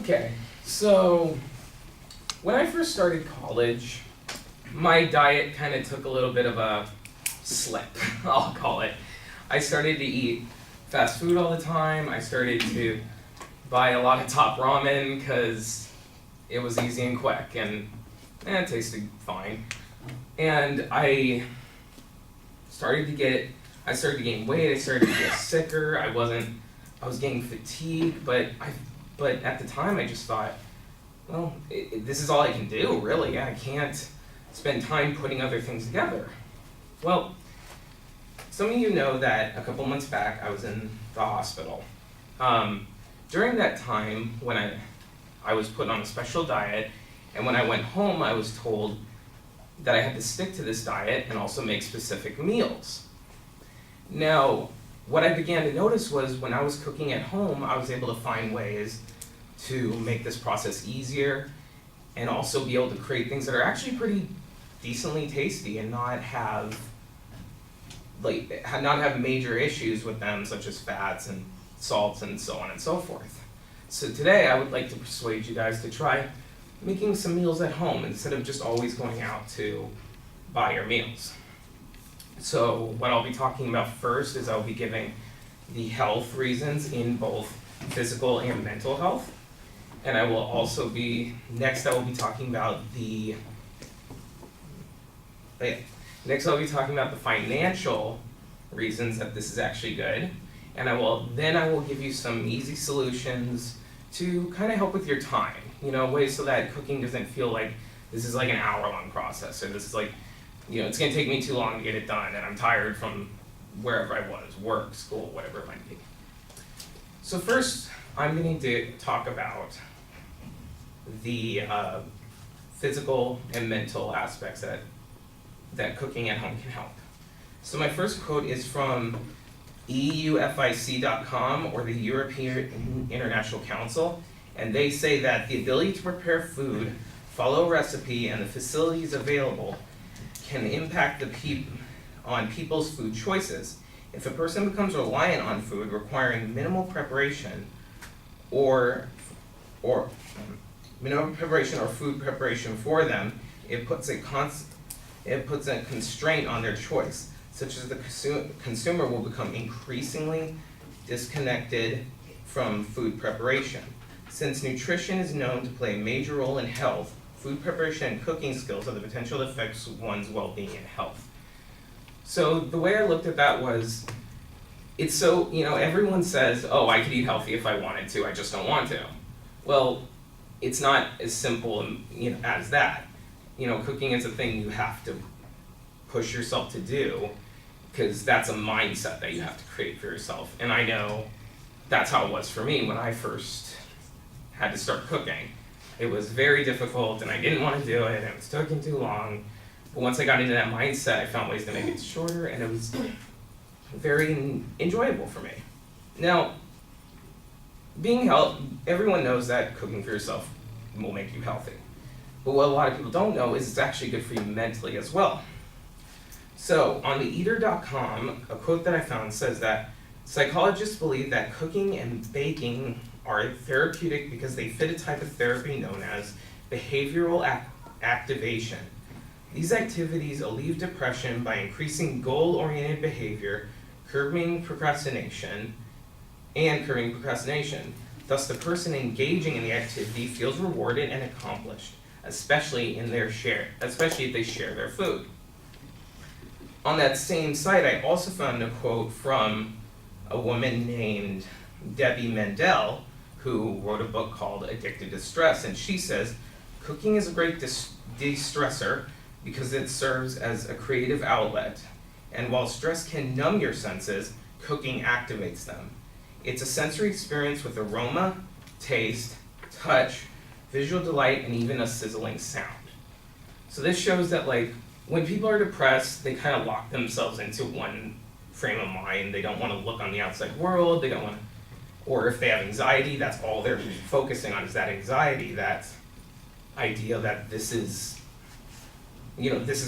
Okay, so when I first started college, my diet kind of took a little bit of a slip, I'll call it. I started to eat fast food all the time. I started to buy a lot of top ramen because it was easy and quick and it tasted fine. And I started to gain weight. I started to get sicker. I was getting fatigued, but at the time I just thought, well, this is all I can do, really. I can't spend time putting other things together. Well, some of you know that a couple months back I was in the hospital. During that time, when I was put on a special diet, and when I went home, I was told that I had to stick to this diet and also make specific meals. Now, what I began to notice was when I was cooking at home, I was able to find ways to make this process easier and also be able to create things that are actually pretty decently tasty and not have major issues with them, such as fats and salts and so on and so forth. So today I would like to persuade you guys to try making some meals at home instead of just always going out to buy your meals. So what I'll be talking about first is I'll be giving the health reasons in both physical and mental health. And I will also next I'll be talking about the financial reasons that this is actually good. And I will give you some easy solutions to kind of help with your time, ways so that cooking doesn't feel like this is like an hour-long process, or this is like, it's gonna take me too long to get it done, and I'm tired from wherever I was, work, school, whatever it might be. So first, I'm going to talk about the physical and mental aspects that cooking at home can help. So my first quote is from EUFIC.com, or the European International Council, and they say that the ability to prepare food, follow a recipe, and the facilities available can impact on people's food choices. If a person becomes reliant on food requiring minimal preparation or food preparation for them, it puts a constraint on their choice, such as the consumer will become increasingly disconnected from food preparation. Since nutrition is known to play a major role in health, food preparation and cooking skills have the potential to affect one's well-being and health. So the way I looked at that was, it's so, everyone says, oh, I could eat healthy if I wanted to, I just don't want to. Well, it's not as simple as that. Cooking is a thing you have to push yourself to do, because that's a mindset that you have to create for yourself. And I know that's how it was for me when I first had to start cooking. It was very difficult, and I didn't want to do it, and it was taking too long. But once I got into that mindset, I found ways to make it shorter, and it was very enjoyable for me. Now, everyone knows that cooking for yourself will make you healthy. But what a lot of people don't know is it's actually good for you mentally as well. So, on the eater.com, a quote that I found says that psychologists believe that cooking and baking are therapeutic because they fit a type of therapy known as behavioral activation. These activities alleviate depression by increasing goal-oriented behavior, curbing procrastination. Thus, the person engaging in the activity feels rewarded and accomplished, especially if they share their food. On that same site, I also found a quote from a woman named Debbie Mendel, who wrote a book called Addicted to Stress, and she says, cooking is a great de-stressor because it serves as a creative outlet, and while stress can numb your senses, cooking activates them. It's a sensory experience with aroma, taste, touch, visual delight, and even a sizzling sound. So this shows that when people are depressed, they kind of lock themselves into one frame of mind. They don't want to look on the outside world, or if they have anxiety, that's all they're focusing on is that anxiety, that idea that this is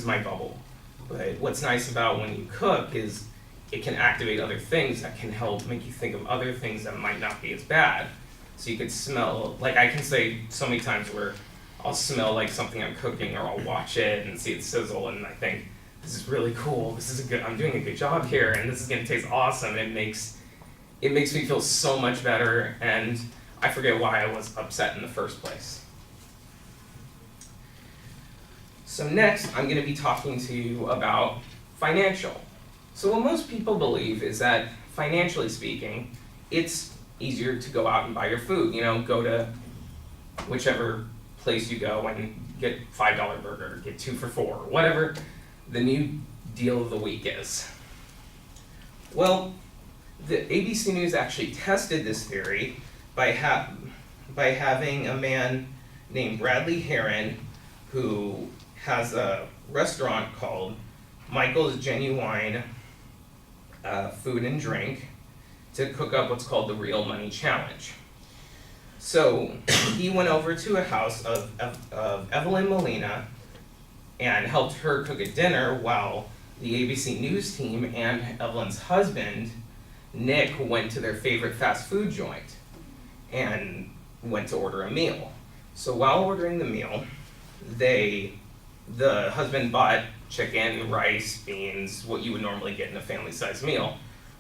my bubble. But what's nice about when you cook is it can activate other things that can help make you think of other things that might not be as bad. So you could smell, like I can say so many times where I'll smell like something I'm cooking, or I'll watch it and see it sizzle, and I think, this is really cool, I'm doing a good job here, and this is gonna taste awesome. It makes me feel so much better, and I forget why I was upset in the first place. So next, I'm going to be talking to you about financial. So what most people believe is that, financially speaking, it's easier to go out and buy your food. Go to whichever place you go and get $5 burger, get 2 for $4, whatever the new deal of the week is. Well, the ABC News actually tested this theory by having a man named Bradley Heron, who has a restaurant called Michael's Genuine Food and Drink, to cook up what's called the Real Money Challenge. So he went over to a house of Evelyn Molina and helped her cook a dinner, while the ABC News team and Evelyn's husband, Nick, went to their favorite fast food joint and went to order a meal. So while ordering the meal, the husband bought chicken, rice, beans, what you would normally get in a family-sized meal,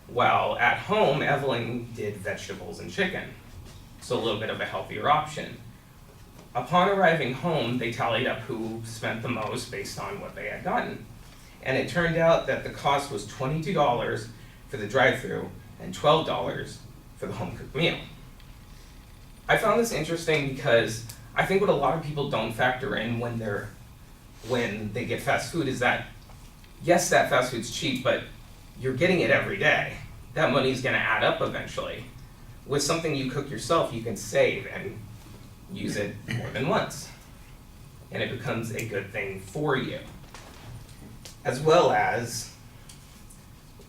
while at home, Evelyn did vegetables and chicken. So a little bit of a healthier option. Upon arriving home, they tallied up who spent the most based on what they had gotten. And it turned out that the cost was $22 for the drive-thru and $12 for the home-cooked meal. I found this interesting because I think what a lot of people don't factor in when they get fast food is that, yes, that fast food's cheap, but you're getting it every day. That money's gonna add up eventually. With something you cook yourself, you can save and use it more than once. And it becomes a good thing for you. As well as,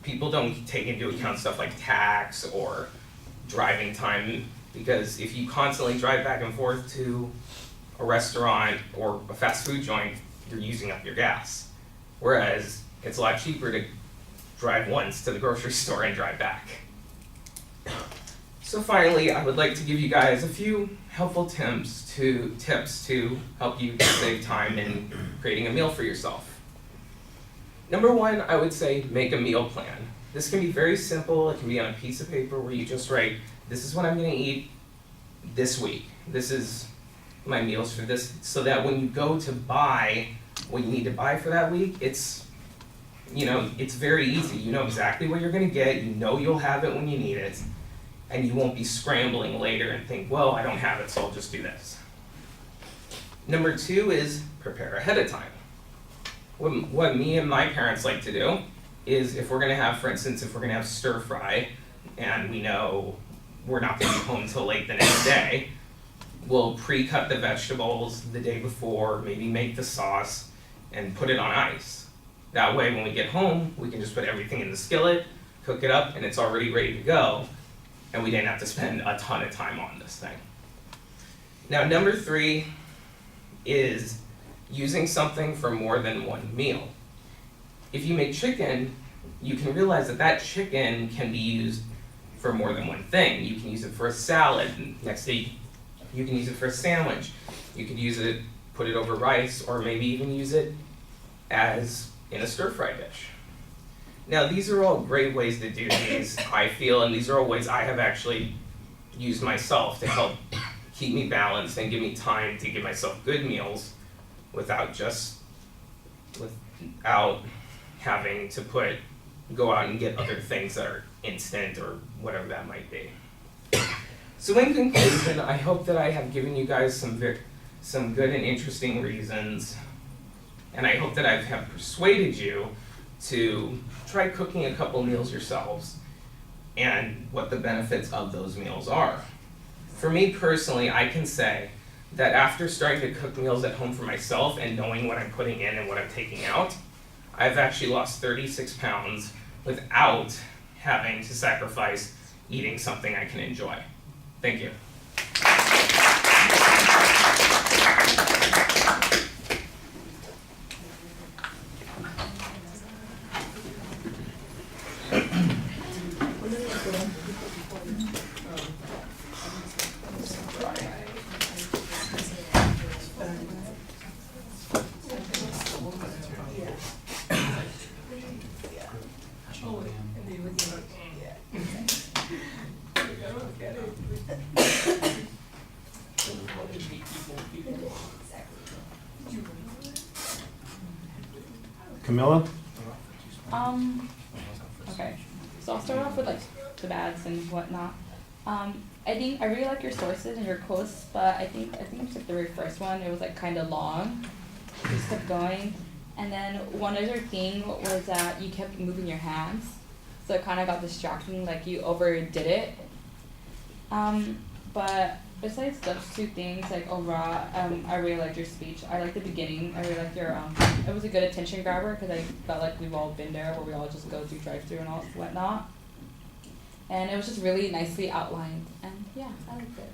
people don't take into account stuff like tax or driving time, because if you constantly drive back and forth to a restaurant or a fast food joint, you're using up your gas. Whereas it's a lot cheaper to drive once to the grocery store and drive back. So finally, I would like to give you guys a few helpful tips to help you save time in creating a meal for yourself. Number one, I would say make a meal plan. This can be very simple. It can be on a piece of paper where you just write, this is what I'm gonna eat this week. This is my meals for this, so that when you go to buy what you need to buy for that week, it's very easy. You know exactly what you're gonna get, you know you'll have it when you need it, and you won't be scrambling later and think, well, I don't have it, so I'll just do this. Number two is prepare ahead of time. What me and my parents like to do is, if we're gonna have, for instance, if we're gonna have stir fry, and we know we're not gonna be home until late the next day, we'll pre-cut the vegetables the day before, maybe make the sauce, and put it on ice. That way, when we get home, we can just put everything in the skillet, cook it up, and it's already ready to go, and we didn't have to spend a ton of time on this thing. Now, number three is using something for more than one meal. If you make chicken, you can realize that chicken can be used for more than one thing. You can use it for a salad, and next day you can use it for a sandwich. You could use it, put it over rice, or maybe even use it as in a stir-fry dish. Now, these are all great ways to do these, I feel, and these are all ways I have actually used myself to help keep me balanced and give me time to give myself good meals without having to go out and get other things that are instant or whatever that might be. So in conclusion, I hope that I have given you guys some good and interesting reasons, and I hope that I have persuaded you to try cooking a couple meals yourselves and what the benefits of those meals are. For me personally, I can say that after starting to cook meals at home for myself and knowing what I'm putting in and what I'm taking out, I've actually lost 36 pounds without having to sacrifice eating something I can enjoy. Thank you. Camilla? Okay, so I'll start off with like the bads and whatnot. I think I really like your sources and your quotes, but I think it's like the very first one. It was like kind of long. You just kept going, and then one other thing was that you kept moving your hands, so it kind of got distracting. Like you overdid it. But besides those two things, like overall, I really liked your speech. I liked the beginning. I really liked your it was a good attention grabber because I felt like we've all been there where we all just go through drive-through and all whatnot. And it was just really nicely outlined. And yeah, I liked it.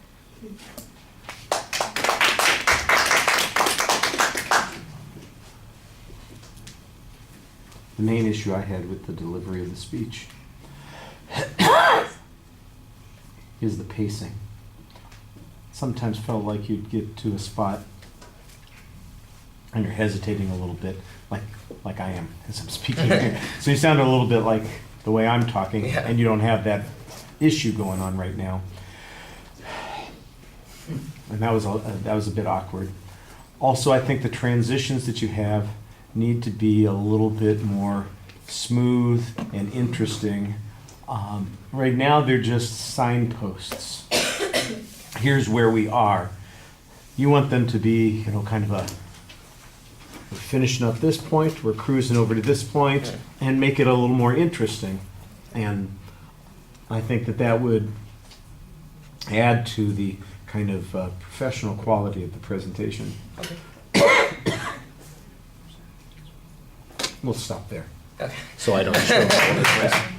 The main issue I had with the delivery of the speech is the pacing. Sometimes felt like you'd get to a spot and you're hesitating a little bit, like I am as I'm speaking here. So you sound a little bit like the way I'm talking, Yeah. and you don't have that issue going on right now. And that was a bit awkward. Also, I think the transitions that you have need to be a little bit more smooth and interesting. Right now, they're just signposts. Here's where we are. You want them to be, kind of we're finishing up this point, we're cruising over to this point, and make it a little more interesting. And I think that would add to the kind of professional quality of the presentation. Okay. We'll stop there. Okay. So I don't show.